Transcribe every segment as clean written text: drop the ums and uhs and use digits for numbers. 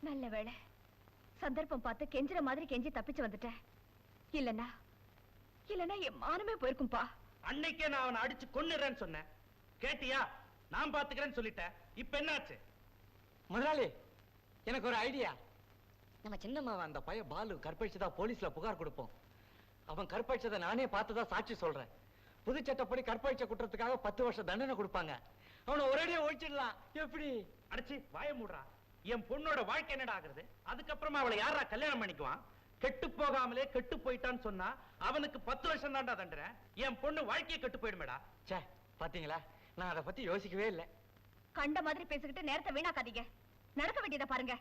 நல்ல வேளை சந்தர்ப்பம் பார்த்து கெஞ்சுற மாதிரி கெஞ்சி தப்பிச்சு வந்துட்டேன். இல்லன்னா என் மானமே போயிருக்கும்பா. அன்னைக்கே நான் அவனை அடிச்சு கொன்னுறேன்னு சொன்னேன், கேட்டியா? நான் பாத்துக்கிறேன்னு சொல்லிட்டேன். இப்ப என்னாச்சு? முதலாளி, எனக்கு ஒரு ஐடியா. நம்ம சின்னம்மாவை அந்த பைய பாலு கற்பழிச்சதா போலீஸ்ல புகார் கொடுப்போம். அவன் கற்பழிச்சதை நானே பார்த்ததா சாட்சி சொல்றேன். புது சட்டப்படி கற்பழிச்ச குற்றத்துக்காக 10 வருஷம் தண்டனை கொடுப்பாங்க. அவனை ஒரேடியா ஒழிச்சிடலாம். எப்படி? அடிச்சு வாய மூடுறா. என் பொண்ணோட வாழ்க்கை என்னடா ஆகுறது? அதுக்கப்புறமா அவளை யாரா கல்யாணம் பண்ணிக்குவான்? கெட்டு போகாமலே கெட்டு போயிட்டான்னு சொன்னா அவனுக்கு 10 வருஷம் தான்டா தண்டனை. என் பொண்ணு வாழ்க்கையை கெட்டு போயிடுமேடா. சே, பாத்தீங்களா, நான் அதை பத்தி யோசிக்கவே இல்லை. கண்ட மாதிரி பேசிக்கிட்டு நேரத்தை வீணாக்காதீங்க. நடக்க வேண்டியதை பாருங்க.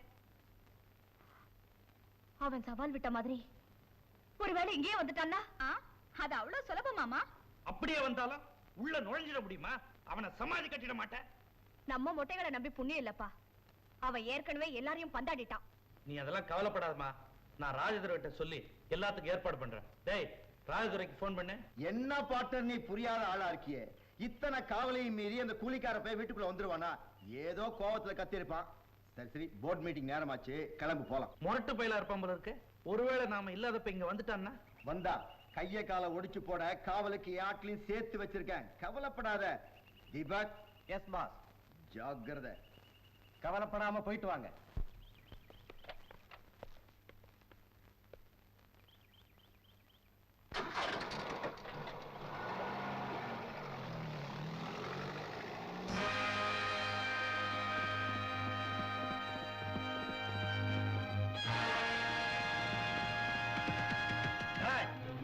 அவன் சவால் விட்ட மாதிரி ஒருவேளை இங்கேயே வந்துட்டான்னா அது அவ்வளவு சுலபமாமா? அப்படியே வந்தாலும் உள்ள நுழைஞ்சிட முடியுமா? அவனை சமாதி கட்டிட மாட்டேன். நம்ம மொட்டைகளை நம்பி புண்ணியம் இல்லப்பா. அவன் ஏற்கனவே எல்லாரையும் பந்தாடிட்டான். நீ அதெல்லாம் கவலைப்படாதமா. நான் ராஜதுரைட்ட சொல்லி எல்லாத்துக்கும் ஏற்பாடு பண்றேன். டேய், ராஜதுரைக்கு போன் பண்ணு. என்ன பாட்டர், நீ புரியாத ஆளா இருக்கியே. இத்தனை காவலையும் மீறி அந்த கூலிக்கார போய் வீட்டுக்குள்ள வந்துருவானா? ஏதோ கோவத்துல கத்திருப்பான். சரி சரி, போர்ட் மீட்டிங் நேரமாச்சு, கிளம்பு போலாம். முரட்டு பயிலா இருப்பான் போல இருக்கு. ஒருவேளை நாம இல்லாதப்ப இங்க வந்துட்டான்னா? வந்தா கைய கால ஒடிச்சு போட காவலுக்கு யாட்லையும் சேர்த்து வச்சிருக்கேன். கவலைப்படாத தீபக். S pass. ஜாக்கிரதை. கவலைப்படாம போயிட்டு வாங்க.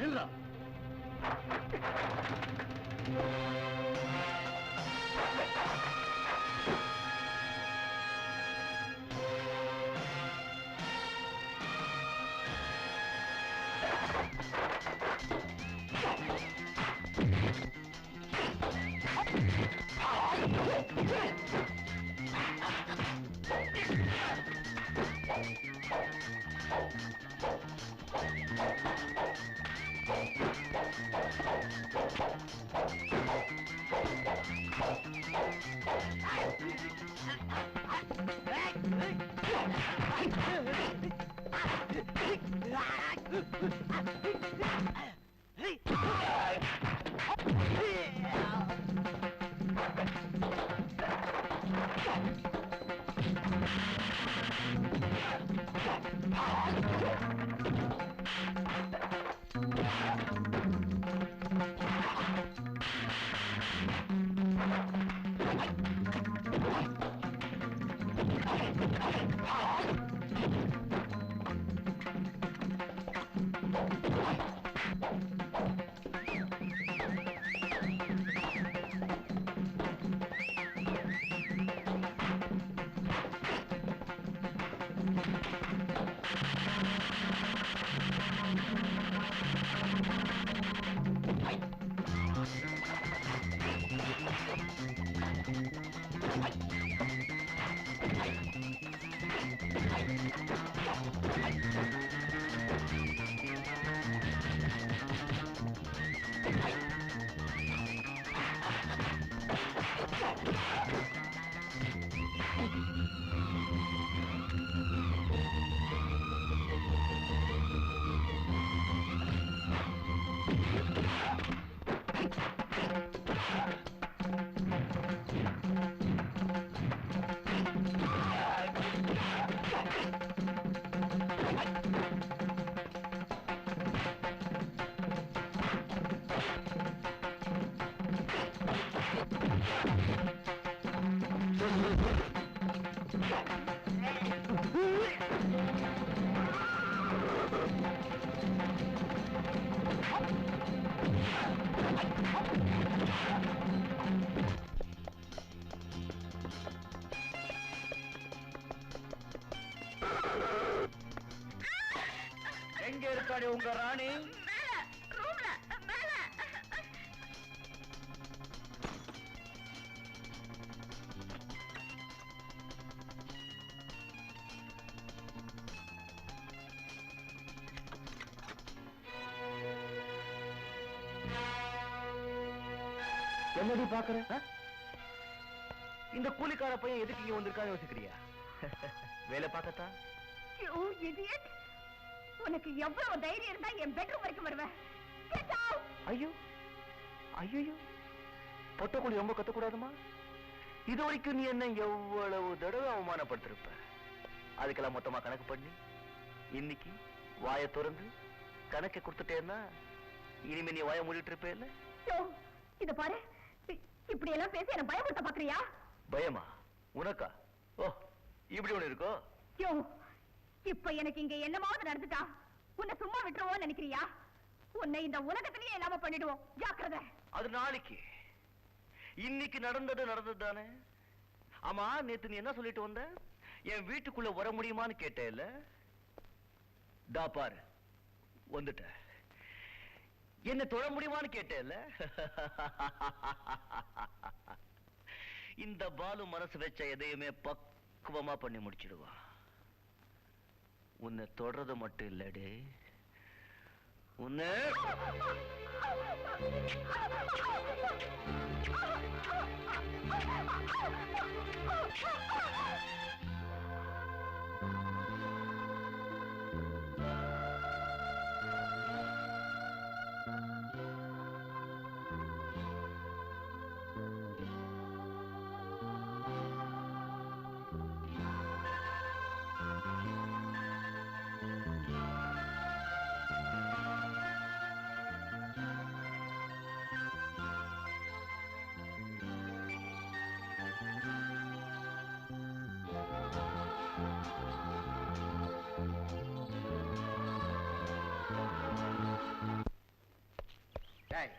நில்றா. எங்க இருக்காடி உங்க ராணி? என்னடி பாக்குற? இந்த கூலிக்கார பையன் எதுக்கு இங்க வந்திருக்கான்னு யோசிக்கிறியா? வேலை பார்க்கத்தான். You idiot! உனக்கு எவ்வளவு தைரியம் இருந்தா என் பெட்ரூம் வரைக்கும் வருவேன்? Get out! ஐயோ ஐயோ, பொட்டக்குடி ரொம்ப கத்தக்கூடாதுமா. இது வரைக்கும் நீ என்ன எவ்வளவு தடவை அவமானப்படுத்திருப்ப. அதுக்கெல்லாம் மொத்தமா கணக்கு பண்ணி இன்னைக்கு வாயை திறந்து கணக்கை கொடுத்துட்டேன்னா இனிமே நீ வாயை மூடிட்டு இருப்பே இல்ல? இத பாரு, இப்படி எல்லாம் பேசி என்ன பயமுறுத்த பாக்குறியா? பயமா உனக்கா? ஓ, இப்படி ஒண்ணு இருக்கோ? யோ, இப்ப எனக்கு இங்க என்னமாவது நடந்துட்டா உன்னை சும்மா விட்டுருவோம் நினைக்கிறியா? உன்னை இந்த உலகத்திலேயே இல்லாம பண்ணிடுவோம், ஜாக்கிரதை. அது நாளைக்கு. இன்னைக்கு நடந்தது தானே. ஆமா, நேத்து நீ என்ன சொல்லிட்டு வந்த? என் வீட்டுக்குள்ள வர முடியுமான்னு கேட்டேல்ல? தா பாரு வந்துட்ட. என்ன தொழ முடியுமான்னு கேட்டேல்ல? இந்த பாலு மனசு வச்ச எதையுமே பக்குவமா பண்ணி முடிச்சிடுவா. உன்னை தொடறது மட்டும் இல்லடே, உன்னை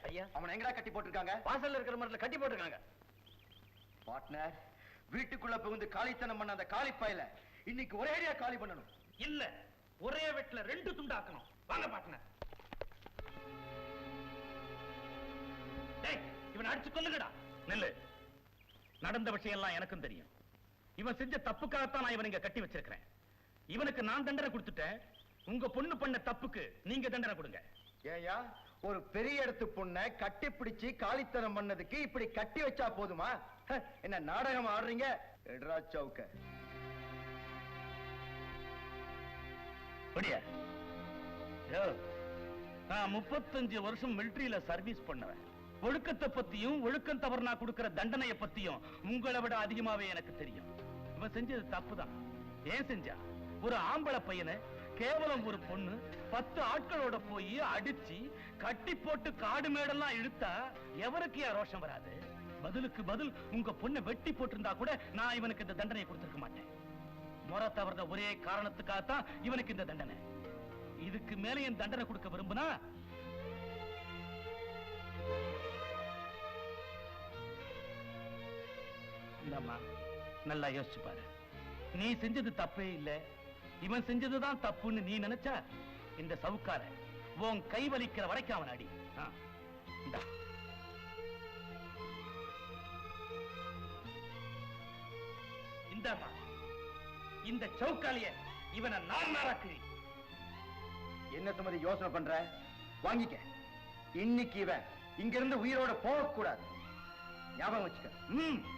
ஐயா, அவனை எங்கடா கட்டி போட்டிருக்காங்க? வாசல்ல இருக்கிற மரத்துல கட்டி போட்டிருக்காங்க. பார்ட்னர், வீட்டுக்குள்ள புகுந்து காலித்தனம் பண்ண அந்த காலிப்பாயில இன்னைக்கு ஒரேடியா காலி பண்ணணும். இல்ல, ஒரே வெட்ல 2 துண்டாக்கணும். வாங்க பார்ட்னர். டேய், இவனை அடிச்சு கொல்லுங்கடா. நெல்லு. நடந்த விஷயம் எல்லாம் எனக்கும் தெரியும். இவன் செஞ்ச தப்புக்காகத்தான் நான் இவனை இங்க கட்டி வச்சிருக்கிறேன். இவனுக்கு நான் தண்டனை கொடுத்துட்டேன். உங்க பொண்ணு பண்ண தப்புக்கு நீங்க தண்டனை கொடுங்க. ஏயா, ஒரு பெரிய இடத்து பொண்ணை கட்டி பிடிச்சு காலித்தனம் பண்ணதுக்கு இப்படி கட்டி வச்சா போதுமா? என்ன நாடகம் ஆடுறீங்க? எட்ரா சவுக்க. நான் 35 வருஷம் மிலிட்டரியில சர்வீஸ் பண்ணவன். ஒழுக்கத்தை பத்தியும் ஒழுக்கம் தவறுனா கொடுக்கிற தண்டனையை பத்தியும் உங்களை விட அதிகமாவே எனக்கு தெரியும். இவன் செஞ்சது தப்புதான். ஏன் செஞ்சா? ஒரு ஆம்பளை பையனை கேவலம் ஒரு பொண்ணு 10 ஆட்களோட போய் அடிச்சு கட்டி போட்டு காடு மேடெல்லாம் இழுத்தா எவருக்கு ரோஷம் வராது? பதிலுக்கு பதில் உங்க பொண்ணை வெட்டி போட்டிருந்தா கூட நான் இவனுக்கு இந்த தண்டனை கொடுத்திருக்க மாட்டேன். முறை தவறுத ஒரே காரணத்துக்காகத்தான் இவனுக்கு இந்த தண்டனை. இதுக்கு மேல என் தண்டனை கொடுக்க விரும்புனா இந்தம்மா நல்லா யோசிச்சு பாரு. நீ செஞ்சது தப்பே இல்லை, இவன் செஞ்சதுதான் தப்புன்னு நீ நினைச்சா இந்த சவுக்கார உன் கை வலிக்கிற வரைக்கும் அவன் அடி. இந்த சவுக்காலிய இவனை நாராக்கிறீ. என்ன சுமதி யோசனை பண்ற? வாங்கிக்க. இன்னைக்கு இவன் இங்க இருந்து உயிரோட போக கூடாது. ஞாபகம் வச்சுக்க.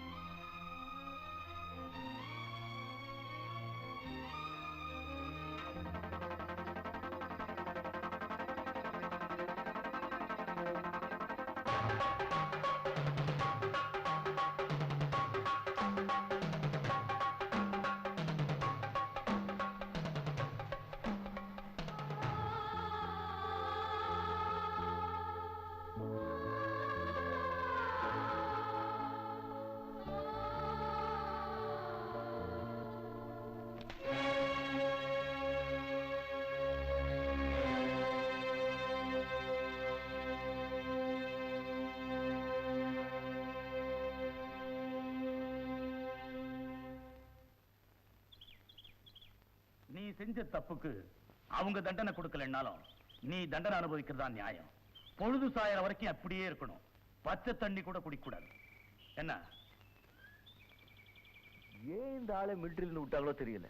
நீ செஞ்ச தப்புக்கு அவங்க தண்டனை கொடுக்கலன்னாலும் நீ தண்டனை அனுபவிக்கிறதா நியாயம். பொழுது சாயற வரைக்கும் அப்படியே இருக்கணும். பச்சை தண்ணி கூட குடிக்கூடாது. என்ன? ஏன் இந்த ஆளை மிலிட்டரியில் விட்டாங்களோ தெரியல.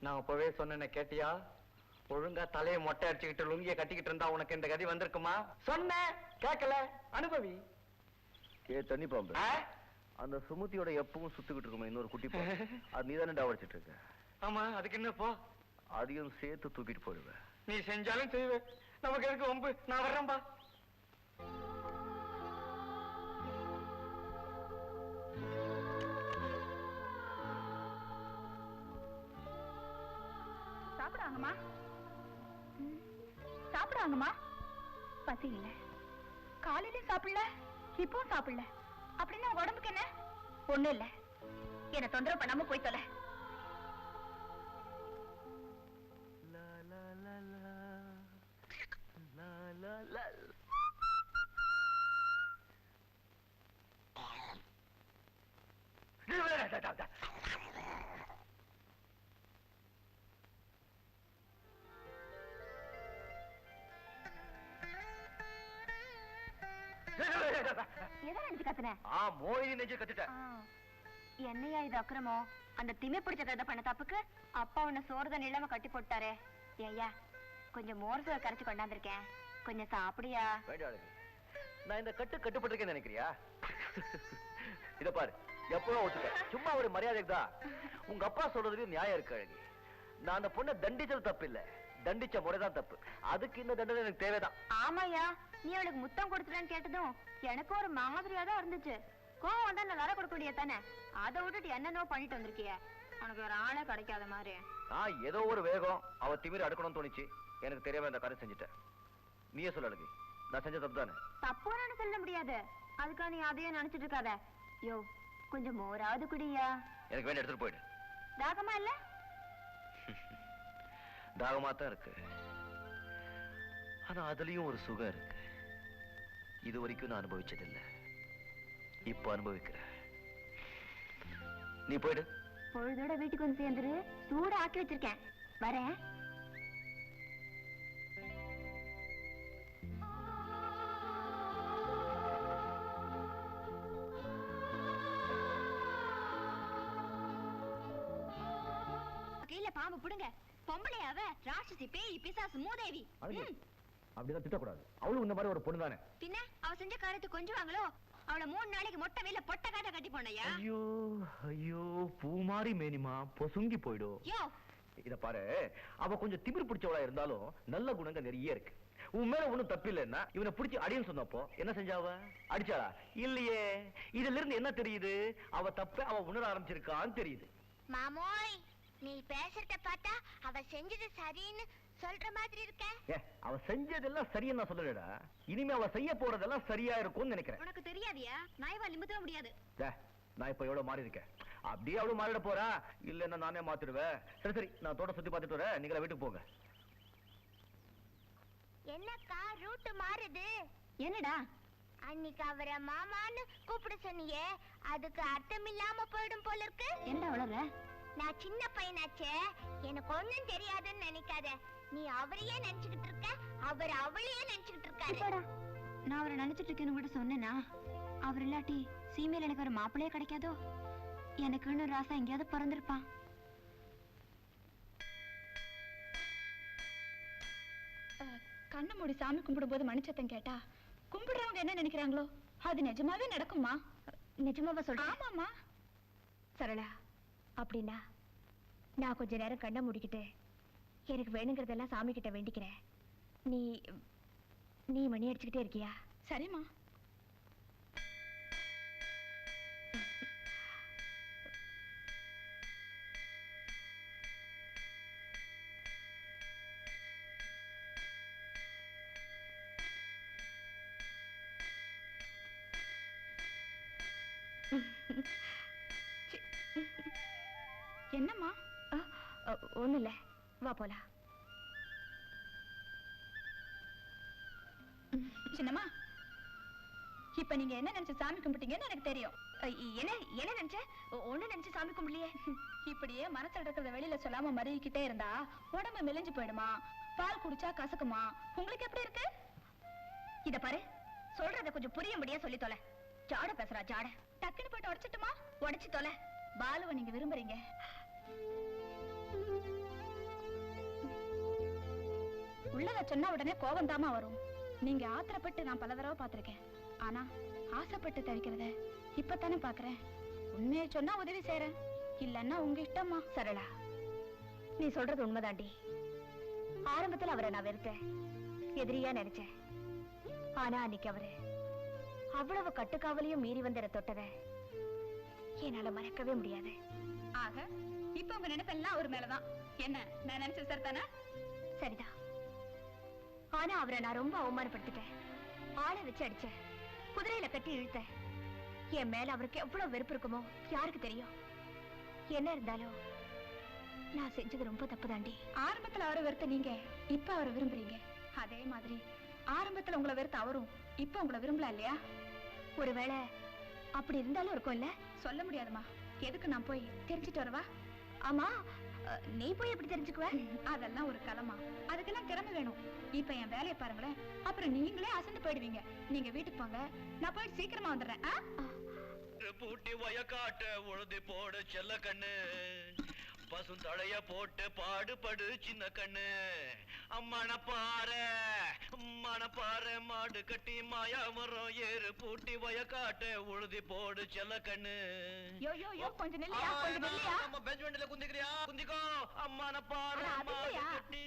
நான் அப்பவே சொன்ன கேட்டியா? ஒழுங்கா தலையை மொட்டை அடிச்சுக்கிட்டு லுங்கிய கட்டிக்கிட்டு இருந்தா உனக்கு இந்த கதி வந்திருக்குமா? சொன்ன கேட்கல, அனுபவி. தண்ணி பாம்பு அந்த சுமதியோட எப்பவும் சுத்துக்கிட்டு இருக்குமே இன்னொரு குட்டி பாம்பு. அது நீ தானே டாவடிச்சிட்டு இருக்க. ஆமா, அதுக்கு என்னப்பா? அதையும் சேர்த்து தூக்கிட்டு போயிடுவேன். நீ செஞ்சாலும் செய்வேன், நமக்கு இருக்கு வம்பு. நான் வர்றேன்பா. சாப்பிடுவாங்கம்மா, சாப்பிடுவாங்கம்மா. பசி இல்ல, காலையிலும் சாப்பிடல, இப்பவும் சாப்பிடல. அப்படின்னா உங்க உடம்புக்கு என்ன? ஒண்ணு இல்ல, என்ன தொந்தரவு பண்ணாம போய் தொலை. எதை நினைச்சு கத்துன? மோகினி நெஞ்சு கத்துட்ட. என்னையா இது அக்கிரமோ? அந்த திமி பிடிச்ச கதை பண்ண தப்புக்கு அப்பா உன்னை சோறுத நிலம கட்டி போட்டாரே. ஏய்யா, கொஞ்சம் மோர் சோறு கரைச்சு கொண்டாந்துருக்கேன், கொஞ்சம் சாப்பிடியா? வேண்டாம், நான் இந்த கட்டுப்பட்டிருக்கேன்னு நினைக்கிறியா? இத பாரு, எப்பவும் ஒத்துக்க, சும்மா ஒரு மரியாதைக்கு தான். உங்க அப்பா சொல்றதுலயும் நியாயம் இருக்கு அழகி. நான் அந்த பொண்ணை தண்டிச்சது தப்பு இல்ல, தண்டிச்ச முறைதான் தப்பு. அதுக்கு இந்த தண்டனை எனக்கு தேவைதான். ஆமாயா, நீ அவளுக்கு முத்தம் கொடுத்துட்டான்னு கேட்டதும் எனக்கு ஒரு மாதிரியா தான் இருந்துச்சு. கோவம் வந்தா நான் வர கொடுக்க முடியாது தானே? அதை விட்டுட்டு என்னென்னோ பண்ணிட்டு வந்திருக்கிய. உனக்கு ஒரு ஆளே கிடைக்காத மாதிரி. ஏதோ ஒரு வேகம், அவ திமிர அடுக்கணும்னு தோணிச்சு. எனக்கு தெரியாம இந்த காரியம் செஞ்சுட்டேன். நீயே சொல்ல அழகி, நான் செஞ்ச தப்பு தானே? தப்புன்னு சொல்ல முடியாது, அதுக்காக நீ அதையே நினைச்சிட்டு இருக்காத. யோ, கொஞ்சம் மோராவது குடியா. எனக்கு வேண்டிய எடுத்துட்டு போயிடு. தாகமா இல்ல? தாகமா தான் இருக்கு, ஆனா அதுலயும் ஒரு சுகம் இருக்கு. இது வரைக்கும் நான் அனுபவிச்சதில்லை, இப்ப அனுபவிக்கிறேன். நீ போயிடு. பொழுதோட வீட்டுக்கு வந்து சேர்ந்துரு, சூட ஆக்கி வச்சிருக்கேன், வரேன். கையில பாம்பு புடுங்க. பொம்பளையாவ, ராட்சசி, பேய், பிசாசு, மூதேவி. அப்படிதான் திட்டக்கூடாது. அவளும் இந்த மாதிரி ஒரு பொண்ணு தானே. பின்ன அவ செஞ்ச காரியத்தை கொஞ்சம் வாங்களோ? அவளை 3 நாளைக்கு மொட்டை வெயில பொட்ட காட்ட கட்டி போனையா? ஐயோ ஐயோ, பூ மாறி மேனிமா பொசுங்கி போயிடும். யோ, இத பாரு, அவ கொஞ்சம் திமிர் பிடிச்சவளா இருந்தாலும் நல்ல குணங்கள் நிறைய இருக்கு. உன் மேல ஒண்ணும் தப்பு இல்லைன்னா இவனை பிடிச்சி அடின்னு சொன்னப்போ என்ன செஞ்சாவ? அடிச்சாளா? இல்லையே. இதுல இருந்து என்ன தெரியுது? அவ தப்ப அவ உணர ஆரம்பிச்சிருக்கான்னு தெரியுது. மாமோய், நீ பேசுறத பார்த்தா அவ செஞ்சது சரின்னு சொல்ற மாதிரி இருக்க. அவ செஞ்சதெல்லாம் சரியா நான் சொல்லலடா. இனிமே அவ செய்ய போறதெல்லாம் சரியா இருக்கும்னு நினைக்கிறேன். உனக்கு தெரியாதியா? நாய்வா நிமித்த முடியாது. நான் இப்ப எவ்வளவு மாறி இருக்கேன், அப்படியே அவ்வளவு மாறிட போறா. இல்லன்னா நானே மாத்திடுவேன். சரி சரி, நான் தோட்ட சுத்தி பார்த்துட்டு வரேன், நீங்களா வீட்டுக்கு போங்க. என்னக்கா ரூட் மாறுது? என்னடா? அன்னைக்கு அவரை மாமான்னு கூப்பிட சொன்னியே, அதுக்கு அர்த்தம் இல்லாம போயிடும் போல இருக்கு. என்ன வளர? நான் சின்ன பையனாச்சே, எனக்கு ஒண்ணும் தெரியாதுன்னு நினைக்காத. நீ அவரையே நினைச்சுக்கிட்டு இருக்க, அவர் அவளையே நினைச்சுக்கிட்டு இருக்காரு. நான் அவரை நினைச்சிட்டு இருக்கேன்னு கூட சொன்னேனா? அவர் இல்லாட்டி சீமையில எனக்கு ஒரு மாப்பிள்ளையே கிடைக்காதோ? எனக்குன்னு ராசா எங்கேயாவது பிறந்திருப்பான். கண்ணை மூடி சாமி கும்பிடும் போது மணிச்சத்தம் கேட்டா கும்பிடுறவங்க என்ன நினைக்கிறாங்களோ அது நிஜமாவே நடக்குமா? நிஜமாவா சொல்ற? ஆமாமா சரளா. அப்படின்னா நான் கொஞ்ச நேரம் கண்ணை மூடிக்கிட்டு எனக்கு வேணுங்கிறதெல்லாம் சாமி கிட்ட வேண்டிக்கிறேன். நீ நீ மணி அடிச்சுக்கிட்டே இருக்கியா? சரிம்மா. என்னம்மா? ஒண்ணு இல்ல, வா போலாம். சின்னம்மா, இப்ப நீங்க என்ன நினைச்சு சாமி கும்பிட்டீங்கன்னு எனக்கு தெரியும். என்ன என்ன நினைச்ச? ஒண்ணு நினைச்சு சாமி கும்பிடலையே. இப்படியே மனசுல இருக்கிறத வெளியில சொல்லாம மறிக்கிட்டே இருந்தா உடம்பு மெலிஞ்சு போயிடுமா, பால் குடிச்சா கசக்குமா. உங்களுக்கு எப்படி இருக்கு? இத பாரு, சொல்றத கொஞ்சம் புரியும்படியா சொல்லி தொலை. ஜாட பேசுறா ஜாட. டக்குன்னு போட்டு உடைச்சிட்டுமா? உடைச்சு தொலை. பாலுவை நீங்க விரும்புறீங்க. உள்ளத சொன்னா உடனே கோபம் தாமா வரும். நீங்க ஆத்திரப்பட்டு நான் பல தடவை பார்த்திருக்கேன். ஆனா ஆசைப்பட்டு தவிக்கிறத இப்பதானே பாக்குறேன். உண்மையை சொன்னா உதவி செய்யறேன், இல்லன்னா உங்க இஷ்டமா. சரளா, நீ சொல்றது உண்மைதாண்டி. ஆரம்பத்துல அவரை நான் வெறுத்தேன், எதிரியா நினைச்சேன். ஆனா அன்னைக்கு அவரு அவ்வளவு கட்டுக்காவலையும் மீறி வந்த தொட்டத என்னால மறக்கவே முடியாது. ஆக இப்ப உங்க நினைப்பெல்லாம் அவர் மேலதான். என்ன நான் நினைச்சது சரிதானே? சரிதான். ஆனா அவரை நான் ரொம்ப அவமானப்படுத்திட்டேன். ஆளை வச்சு அடிச்சேன், குதிரையில கட்டி இழுத்தேன். என் மேல அவருக்கு எவ்வளவு வெறுப்பு இருக்குமோ யாருக்கு தெரியும். என்ன இருந்தாலும் நான் செஞ்சது ரொம்ப தப்பு தாண்டி. ஆரம்பத்துல அவரை வெறுத்த நீங்க இப்ப அவரை விரும்புறீங்க. அதே மாதிரி ஆரம்பத்துல உங்களை வெறுத்த அவரும் இப்ப உங்களை விரும்பலாம் இல்லையா? ஒருவேளை அப்படி இருந்தாலும் இருக்கும் இல்ல? சொல்ல முடியாதுமா. எதுக்கு நான் போய் தெரிஞ்சுட்டு வரவா? ஆமா, நீ போய் எப்படி தெரிஞ்சுக்குவ? அதெல்லாம் ஒரு கலமா, அதுக்கெல்லாம் திறமை வேணும். இப்ப என் வேலையை பாருங்களேன், அப்புறம் நீங்களே அசந்து போயிடுவீங்க. நீங்க வீட்டுக்கு போங்க, நான் போயிட்டு சீக்கிரமா வந்துடுறேன். பூட்டி வயக்காட்ட உழுதி போடு செல்ல கண்ணு, பசும் தழைய போட்டு பாடுபடு சின்ன கண்ணு. மணப்பாறை மாடு கட்டி மாயா மரம் ஏறு, பூட்டி வயக்காட்ட உழுதி போடு செல்ல கண்ணு. கொஞ்சம் நில்லையா, கொஞ்சம் நில்லையா. பெஞ்ச் வண்டியில குந்திக்கிறியா? குந்திக்கோ. மணப்பாறை மாடு கட்டி.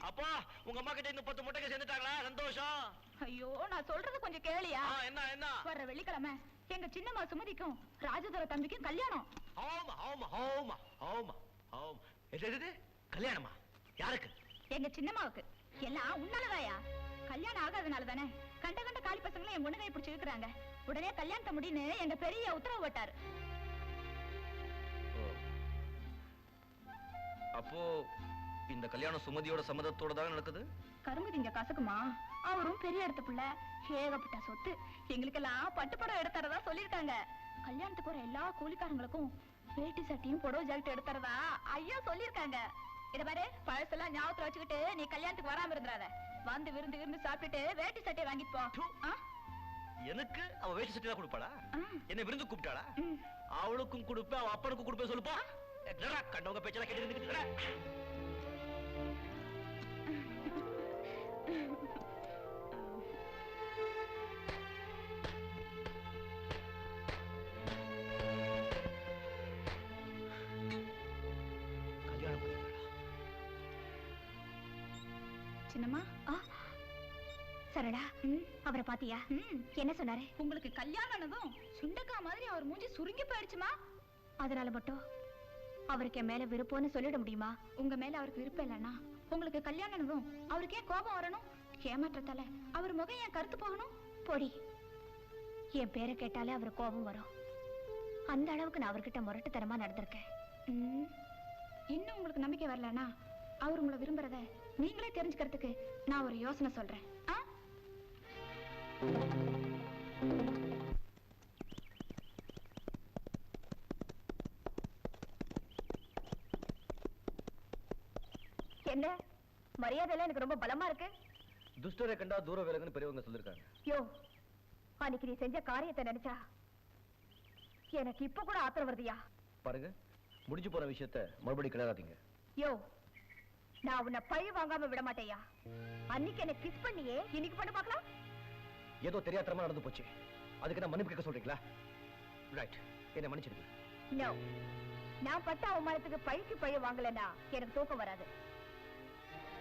அப்பா, உங்க அம்மா கிட்ட இன்னும் 10 முட்டைக்கு சேர்ந்துட்டாங்களா? சந்தோஷம். ஐயோ, நான் சொல்றது கொஞ்சம் கேளியா. என்ன வர்ற வெள்ளிக்கிழமை எங்க சின்னம்மா சுமதிக்கும் ராஜதுரை தம்பிக்கும் கல்யாணம். ஆமா ஆமா ஆமா ஆமா ஆமா. கல்யாணமா? யாருக்கு? எங்க சின்னம்மாவுக்கு. எல்லாம் உன்னாலதாயா? கல்யாணம் ஆகாதனால தானே கண்ட கண்ட காலி பசங்களும் என் முன்னகை பிடிச்சு இருக்கிறாங்க. உடனே கல்யாணத்தை முடின்னு எங்க பெரிய உத்தரவு போட்டாரு. அப்போ இந்த கல்யாணம் சுமதியோட சம்மதத்தோட தான் நடக்குது? கரும்பு திங்க கசக்குமா? அவரும் பெரிய இடத்து பிள்ளை, ஏகப்பட்ட சொத்து. எங்களுக்கெல்லாம் பட்டுப்படம் எடுத்துறதா சொல்லிருக்காங்க. கல்யாணத்துக்கு வர எல்லா கூலிக்காரங்களுக்கும் வேட்டி சட்டியும் புடவை ஜாக்கெட் எடுத்துறதா ஐயா சொல்லிருக்காங்க. இத பாரு, பழசெல்லாம் ஞாபகத்துல வச்சுக்கிட்டு நீ கல்யாணத்துக்கு வராம இருந்துறாத. வந்து விருந்து சாப்பிட்டுட்டு வேட்டி சட்டையை வாங்கிட்டு போ. எனக்கு அவ வேட்டி சட்டை தான் கொடுப்பாளா? என்ன விருந்து கூப்பிட்டாளா? அவளுக்கும் கொடுப்பேன், அவ அப்பனுக்கும் கொடுப்பேன். சொல்லுப்பா. கண்டவங்க பேச்செல்லாம் கேட்டு சின்னம்மா. சரடா, அவரை பாத்தியா? என்ன சொன்னாரு? உங்களுக்கு கல்யாணம் ஆனதும் சுண்டக்கா மாதிரி அவர் மூஞ்சி சுருங்கி போயிடுச்சுமா. அதனால மட்டும் அவருக்கு என் மேல விருப்பம்னு சொல்லிட முடியுமா? உங்க மேல அவருக்கு விருப்பம் இல்லைன்னா உங்களுக்கு கல்யாணம் ஆனதும் அவருக்கு ஏன் கோபம் வரணும்? ஏமாற்றத்தால அவர் முகம் ஏன் கருத்து போகணும்? பொடி, என் பேரை கேட்டாலே அவர் கோபம் வரும். அந்த அளவுக்கு நான் அவர்கிட்ட முரட்டுத்தனமா நடந்திருக்கேன். இன்னும் உங்களுக்கு நம்பிக்கை வரலன்னா அவர் உங்களை விரும்புறத நீங்களே தெரிஞ்சுக்கிறதுக்கு நான் ஒரு யோசனை சொல்றேன். என்ன மரியாதை எனக்கு ரொம்ப பலமா இருக்கு. துஷ்டரை கண்டா தூர விலகுன்னு பெரியவங்க சொல்லிருக்காங்க. யோ, அன்னைக்கு நீ செஞ்ச காரியத்தை நினைச்சா எனக்கு இப்ப கூட ஆத்திரம் வருதியா? பாருங்க, முடிஞ்சு போன விஷயத்தை மறுபடியும் கிளறாதீங்க. யோ, நான் உன்னை பழி வாங்காம விட மாட்டேயா. அன்னைக்கு என்ன கிஸ் பண்ணியே, இன்னைக்கு பண்ண பார்க்கலாம். ஏதோ தெரியாதரமா நடந்து போச்சு, அதுக்கு நான் மன்னிப்பு கேட்க சொல்றீங்களா? ரைட், என்ன மன்னிச்சிடுங்க. நோ, நான் பட்ட அவமானத்துக்கு பழிக்கு பழி வாங்கலன்னா எனக்கு தூக்கம் வராது.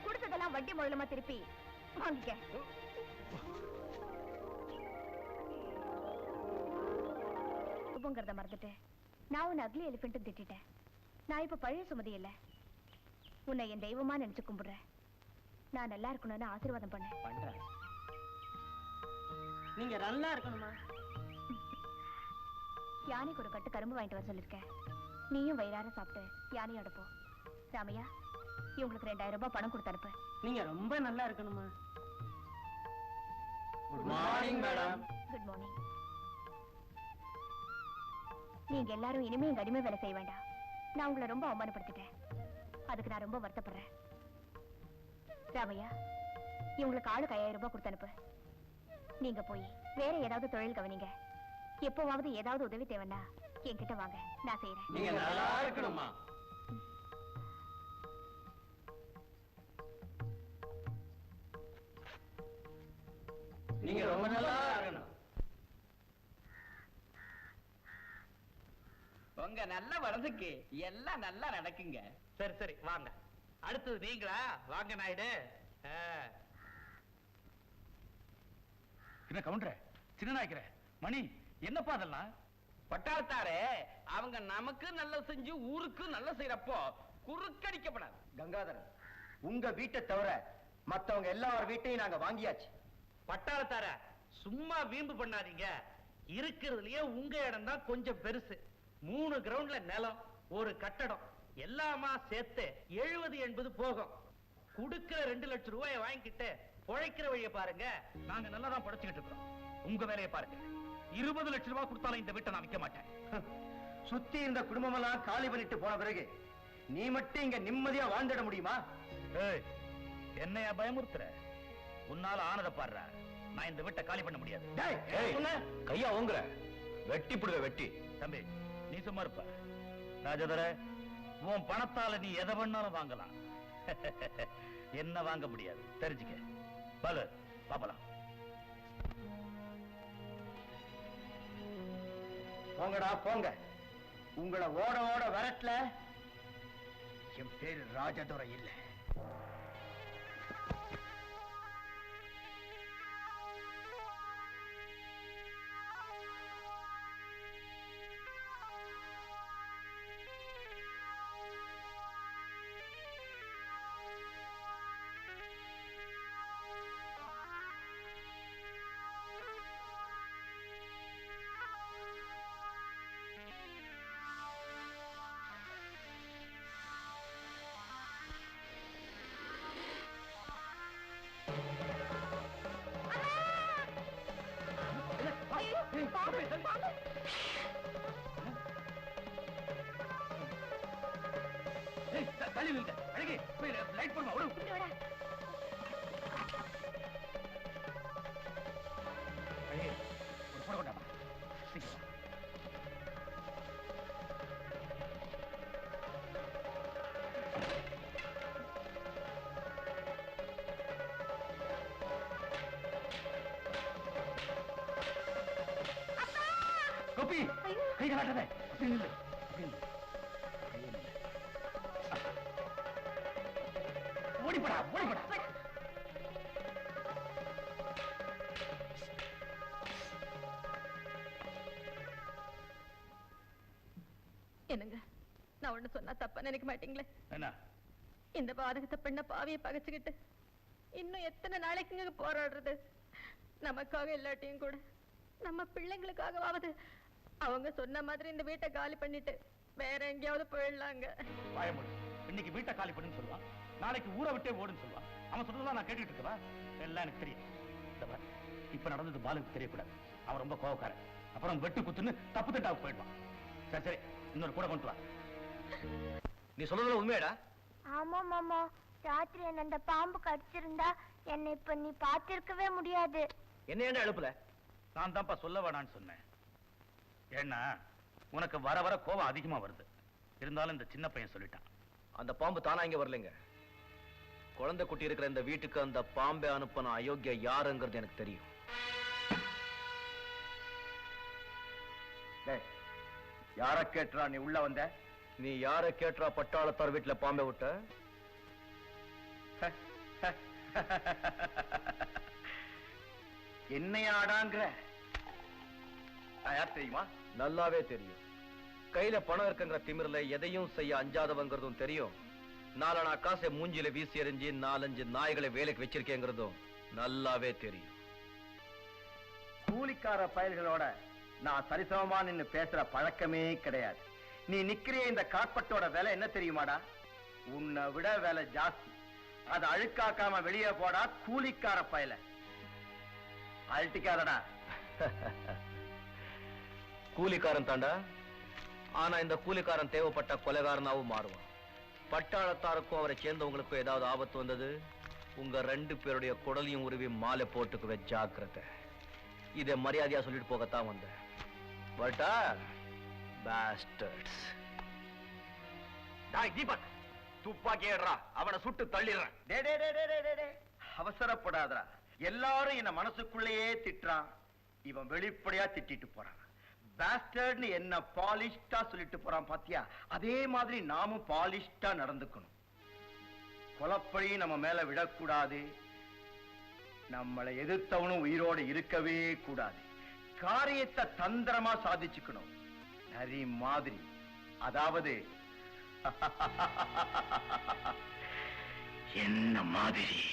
கொடுத்ததெல்லாம் வட்டி முதலமா திருப்பி வாங்கிக்க. மறந்துட்டு நான் உன்னை அக்லி எலிபென்ட் திட்டேன். நான் இப்ப பழைய சுமதி இல்ல, உன்னை என் தெய்வமா நினைச்சு கும்பிடுறேன். நான் நல்லா இருக்கணும்னு ஆசீர்வாதம் பண்றேன். நீங்க நல்லா இருக்கணுமா? யானைக்கு ஒரு கட்டு கரும்பு வாங்கிட்டு வர சொல்லிருக்கேன். நீயும் வயிறார சாப்பிட்டு யானையோட போ. ராமையா, இவங்களுக்கு 2000 ரூபாய் பணம் கொடுத்து அனுப்பு. நீங்க ரொம்ப நல்லா இருக்கணுமா? Good morning madam. Good morning. நீங்க எல்லாரும் இனிமே எங்க அடிமை வேலை செய்ய வேண்டாம். நான் உங்களை ரொம்ப அவமானப்படுத்திட்டேன், அதுக்கு நான் ரொம்ப வருத்தப்படுறேன். ராமையா, இவங்களுக்கு ஆளுக்கு 5000 ரூபாய் கொடுத்து அனுப்பு. நீங்க போய் வேற ஏதாவது தொழில் கவனிங்க. எப்போவாவது ஏதாவது உதவி தேவைன்னா என்கிட்ட வாங்க, நான் செய்யறேன். நீங்க நல்லா இருக்கணுமா? நீங்க ரொம்ப நல்லா இருக்கணும். உங்க நல்ல மனசுக்கு எல்லாம் நல்லா நடக்குங்க. சரி சரி வாங்க. அடுத்தது நீங்களா? வாங்க நாயுடு. என்ன கவுண்டர, சின்ன நாய்க்கிற மணி, என்னப்பா அதெல்லாம்? பட்டாளத்தாரே, அவங்க நமக்கு நல்ல செஞ்சு ஊருக்கு நல்ல செய்யறப்போ குறுக்கடிக்கப்படாது. கங்காதரன், உங்க வீட்டை தவிர மத்தவங்க எல்லார் வீட்டையும் நாங்க வாங்கியாச்சு. பட்டாளத்தார சும்மா வீம்பு பண்ணாதீங்க. இருக்கிறதுலயே உங்க இடம் தான் கொஞ்சம் பெருசு. 3 கிரவுண்ட்ல நிலம், ஒரு கட்டடம், எல்லாமா சேர்த்து 70-80 போகும். கொடுக்கிற 2 லட்சம் ரூபாயை வாங்கிக்கிட்டு பொழைக்கிற வழியை பாருங்க. நாங்க நல்லா தான் படைச்சுக்கிட்டு இருக்கோம். உங்க வேலையை பாருங்க. 20 லட்சம் ரூபாய் கொடுத்தாலும் இந்த வீட்டை நான் விற்க மாட்டேன். சுத்தி இருந்த குடும்பமெல்லாம் காலி பண்ணிட்டு போன பிறகு நீ மட்டும் இங்க நிம்மதியா வாழ்ந்துட முடியுமா? என்னையா பயமுறுத்துற? உன்னால ஆனத பாடுற. நான் இந்த வீட்டை காலி பண்ண முடியாது. கையா ஓங்குற, வெட்டி புடுவ வெட்டி. தம்பி நீ சும்மா இருப்ப. ராஜதர, உன் பணத்தால நீ எதை வேணாலும் வாங்கலாம். என்ன வாங்க முடியாது தெரிஞ்சுக்க. பாலு பாப்பலாம். போங்கடா போங்க. உங்களை ஓட ஓட வரட்ல. என் பேரு ராஜதுரை இல்ல. தள்ளி நில்லுங்க. அழகே போய் லைட் போடுமா. ஓடு. அழகே ஒரு போட கொண்டாமா. சீக்கிரம். கோபி கை காட்டாத. அப்படி நில்லு. ஓடிப்படா ஓடிப்படா. என்னங்க, நான் ஒண்ணு சொன்னா தப்பா நினைக்க மாட்டீங்களே? என்ன? இந்த பாதகத்தை பண்ண பாவியை பகைச்சுக்கிட்டு இன்னும் எத்தனை நாளைக்குங்க போராடுறது? நமக்காக இல்லாட்டியும் கூட நம்ம பிள்ளைங்களுக்காகவாவது அவங்க சொன்ன மாதிரி இந்த வீட்டை காலி பண்ணிட்டு வேற எங்கேயாவது போயிடலாங்க. பயமுடி. இன்னைக்கு வீட்டை காலி பண்ணுன்னு சொல்லுவான், நாளைக்கு ஊரை விட்டே ஓடுன்னு சொல்லுவான். அவன் சொல்றதெல்லாம் நான் கேட்டுட்டு இருக்கவா? எல்லாம் எனக்கு தெரியும். இப்ப நடந்தது பாலுக்கு தெரியக்கூடாது. அவன் ரொம்ப கோவக்காரன். அப்புறம் வெட்டு குத்துன்னு தப்பு தட்டாவுக்கு போயிடுவான். சரி சரி, இன்னொரு கூட கொண்டு வா. நீ சொல்றதுல உண்மையாடா? ஆமா மாமா, ராத்திரி என்ன அந்த பாம்பு கடிச்சிருந்தா என்னை இப்ப நீ பாத்திருக்கவே முடியாது. என்ன ஏன்டா எழுப்புல? நான் தான்ப்பா சொல்ல வேணான்னு சொன்னேன். ஏன்னா உனக்கு வர வர கோபம் அதிகமா வருது. இருந்தாலும் இந்த சின்ன பையன் சொல்லிட்டான். அந்த பாம்பு தானா இங்க வரலைங்க. குழந்தை குட்டி இருக்கிற இந்த வீட்டுக்கு அந்த பாம்பை அனுப்பின அயோக்கிய யாருங்கிறது எனக்கு தெரியும். யார கேட்டுறா நீ உள்ள வந்த? நீ யார கேட்டுறா பட்டாளத்தார் வீட்டுல பாம்பை விட்ட? என்னையாடாங்கிற? யார் தெரியுமா? நல்லாவே தெரியும். கையில பணம் இருக்குங்கிற திமிரில எதையும் செய்ய அஞ்சாதவங்கிறதும் தெரியும். 4 காசை மூஞ்சில வீசி எறிஞ்சு 4-5 நாய்களை வேலைக்கு வச்சிருக்கேங்கிறதும் நல்லாவே தெரியும். கூலிக்கார பயல்களோட நான் சரிசமமா நின்னு பேசுற பழக்கமே கிடையாது. நீ நிக்கிற இந்த கார்பட்டோட விலை என்ன தெரியுமாடா? உன்னை விட விலை ஜாஸ்தி. அதை அழுக்காக்காம வெளியே போடா கூலிக்கார பயல. அழட்டிக்காதடா. கூலிக்காரன் தாண்டா. ஆனா இந்த கூலிக்காரன் தேவைப்பட்ட கொலைகாரனாவும் மாறுவான். பட்டாளத்தாருக்கும் அவரை சேர்ந்தவங்களுக்கும் ஏதாவது ஆபத்து வந்தது, உங்க 2 பேருடைய குடலையும் உருவி மாலை போட்டுக்குவே ஜாக்கிரதை. இதை மரியாதையா சொல்லிட்டு போகத்தான் வந்தேன். பட்டா பாஸ்டர்ட்ஸ். டாய் தீபக், துப்பாக்கி ஏடுறா, அவனை சுட்டு தள்ளிடுறேன். டே டே டே டே டே டே, அவசரப்படாதடா. எல்லாரும் என்ன மனசுக்குள்ளேயே திட்டுறான். இவன் வெளிப்படையா திட்டிட்டு போறான். பாஸ்டர்ட்னு என்ன பாலிஷ்டா சொல்லிட்டு போறான் பாத்தியா, அதே மாதிரி நாமும் பாலிஷ்டா நடந்துக்கணும். கொலப்பழி நம்ம மேல விடக்கூடாது. நம்மளை எதிர்த்தவனும் உயிரோடு இருக்கவே கூடாது. காரியத்தை தந்திரமா சாதிச்சுக்கணும். நரி மாதிரி, அதாவது என்ன மாதிரி.